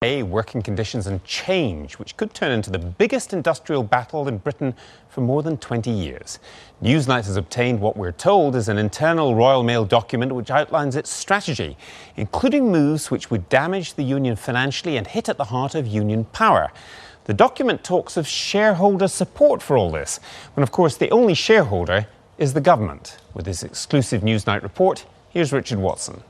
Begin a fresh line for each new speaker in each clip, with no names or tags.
Working conditions and change, which could turn into the biggest industrial battle in Britain for more than 20 years. Newsnight has obtained what we're told is an internal Royal Mail document which outlines its strategy, including moves which would damage the union financially and hit at the heart of union power. The document talks of shareholder support for all this, when of course the only shareholder is the government. With this exclusive Newsnight report, here's Richard Watson.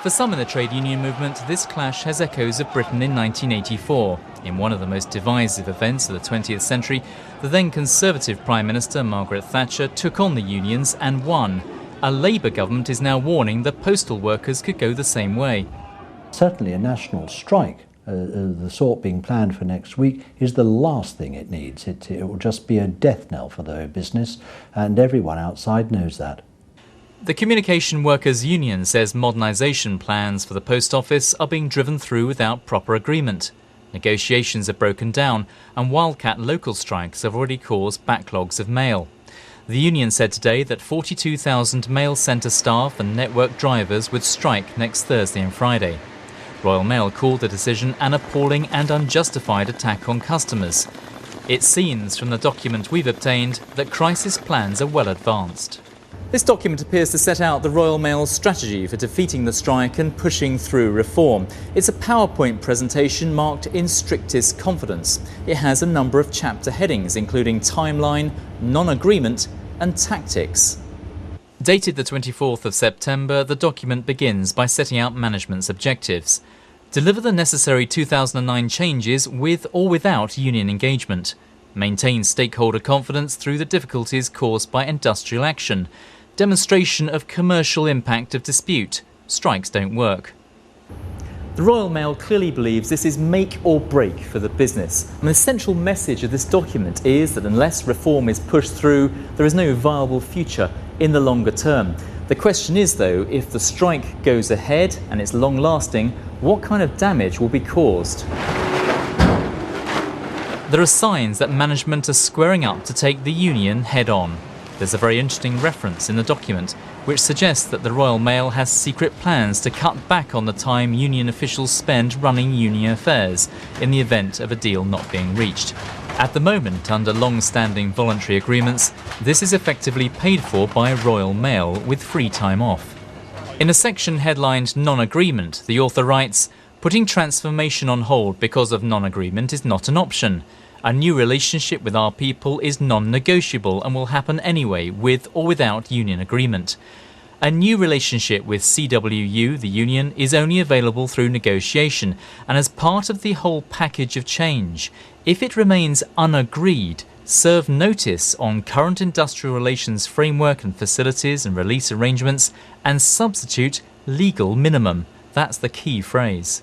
For some in the trade union movement, this clash has echoes of Britain in 1984. In one of the most divisive events of the 20th century, the then Conservative Prime Minister Margaret Thatcher took on the unions and won. A Labour government is now warning that postal workers could go the same way.
Certainly a national strike, the sort being planned for next week, is the last thing it needs. It will just be a death knell for the business, and everyone outside knows that.
The Communication Workers Union says modernisation plans for the post office are being driven through without proper agreement. Negotiations have broken down and wildcat local strikes have already caused backlogs of mail. The union said today that 42,000 mail centre staff and network drivers would strike next Thursday and Friday. Royal Mail called the decision an appalling and unjustified attack on customers. It seems from the document we've obtained that crisis plans are well advanced. This document appears to set out the Royal Mail's strategy for defeating the strike and pushing through reform. It's a PowerPoint presentation marked in strictest confidence. It has a number of chapter headings, including timeline, non-agreement and tactics. Dated the 24th of September, the document begins by setting out management's objectives. Deliver the necessary 2009 changes with or without union engagement. Maintain stakeholder confidence through the difficulties caused by industrial action. Demonstration of commercial impact of dispute. Strikes don't work. The Royal Mail clearly believes this is make or break for the business. And the central message of this document is that unless reform is pushed through, there is no viable future in the longer term. The question is, though, if the strike goes ahead and it's long-lasting, what kind of damage will be caused? There are signs that management are squaring up to take the union head-on. There's a very interesting reference in the document which suggests that the Royal Mail has secret plans to cut back on the time union officials spend running union affairs in the event of a deal not being reached. At the moment, under long-standing voluntary agreements, this is effectively paid for by Royal Mail with free time off. In a section headlined Non-Agreement, the author writes, "Putting transformation on hold because of non-agreement is not an option. A new relationship with our people is non-negotiable and will happen anyway, with or without union agreement. A new relationship with CWU, the union, is only available through negotiation and as part of the whole package of change. If it remains unagreed, serve notice on current industrial relations framework and facilities and release arrangements and substitute legal minimum." That's the key phrase.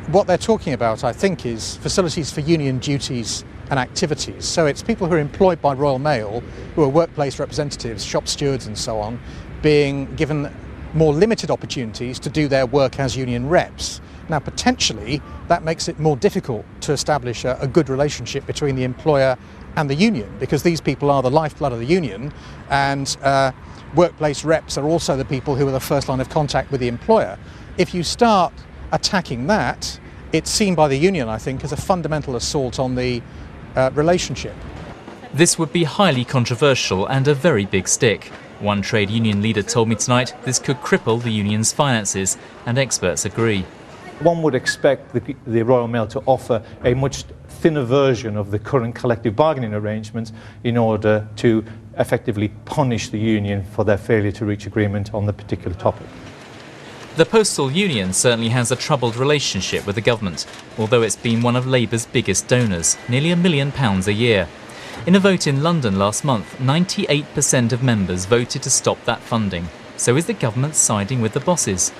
What they're talking about, I think, is facilities for union duties and activities. So it's people who are employed by Royal Mail, who are workplace representatives, shop stewards and so on, being given more limited opportunities to do their work as union reps. Now, potentially, that makes it more difficult to establish a good relationship between the employer and the union, because these people are the lifeblood of the union, and workplace reps are also the people who are the first line of contact with the employer. If you start attacking that, it's seen by the union, I think, as a fundamental assault on the relationship.
This would be highly controversial and a very big stick. One trade union leader told me tonight this could cripple the union's finances, and experts agree.
One would expect the Royal Mail to offer a much thinner version of the current collective bargaining arrangements in order to effectively punish the union for their failure to reach agreement on the particular topic.
The postal union certainly has a troubled relationship with the government, although it's been one of Labour's biggest donors, nearly £1 million a year. In a vote in London last month, 98% of members voted to stop that funding. So is the government siding with the bosses?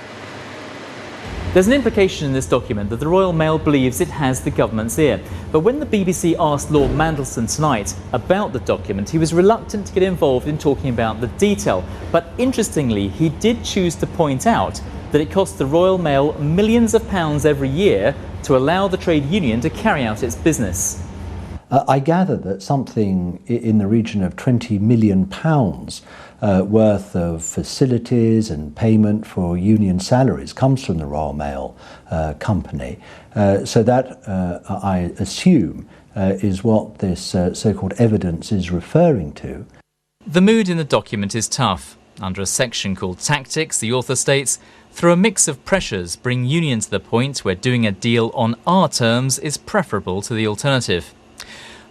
There's an implication in this document that the Royal Mail believes it has the government's ear. But when the BBC asked Lord Mandelson tonight about the document, he was reluctant to get involved in talking about the detail. But interestingly, he did choose to point out that it costs the Royal Mail millions of pounds every year to allow the trade union to carry out its business.
I gather that something in the region of £20 million worth of facilities and payment for union salaries comes from the Royal Mail company. So that, I assume, is what this so-called evidence is referring to.
The mood in the document is tough. Under a section called Tactics, the author states, through a mix of pressures, bring union to the point where doing a deal on our terms is preferable to the alternative.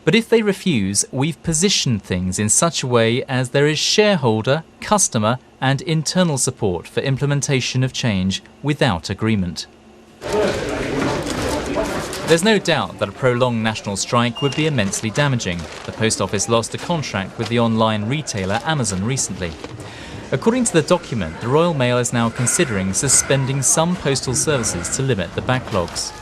But if they refuse, we've positioned things in such a way as there is shareholder, customer and internal support for implementation of change without agreement. There's no doubt that a prolonged national strike would be immensely damaging. The Post Office lost a contract with the online retailer Amazon recently. According to the document, the Royal Mail is now considering suspending some postal services to limit the backlogs.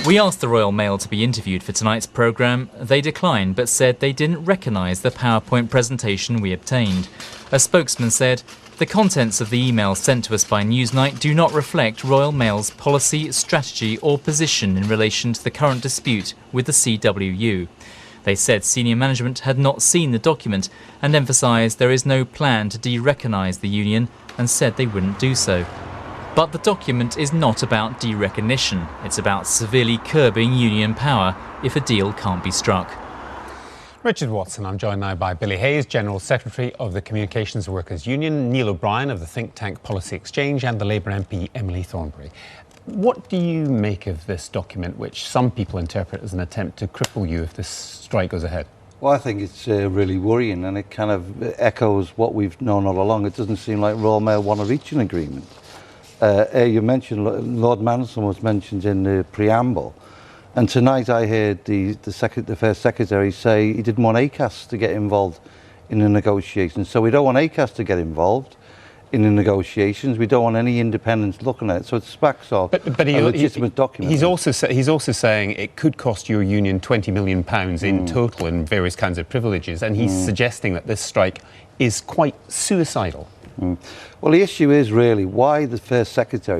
We asked the Royal Mail to be interviewed for tonight's programme. They declined but said they didn't recognise the PowerPoint presentation we obtained. A spokesman said, "The contents of the email sent to us by Newsnight do not reflect Royal Mail's policy, strategy or position in relation to the current dispute with the CWU." They said senior management had not seen the document and emphasised there is no plan to de-recognise the union and said they wouldn't do so. But the document is not about de-recognition. It's about severely curbing union power if a deal can't be struck.
Richard Watson. I'm joined now by Billy Hayes, General Secretary of the Communications Workers Union, Neil O'Brien of the think tank Policy Exchange and the Labour MP Emily Thornberry. What do you make of this document, which some people interpret as an attempt to cripple you if this strike goes ahead?
Well, I think it's really worrying, and it kind of echoes what we've known all along. It doesn't seem like Royal Mail want to reach an agreement. You mentioned Lord Manson was mentioned in the preamble, and tonight I heard the First Secretary say he didn't want ACAS to get involved in the negotiations. So we don't want ACAS to get involved in the negotiations. We don't want any independents looking at it. So it's backs off a legitimate document.
He's also saying it could cost your union £20 million in total in various kinds of privileges, and he's suggesting that this strike is quite suicidal.
Well, the issue is really why the First Secretary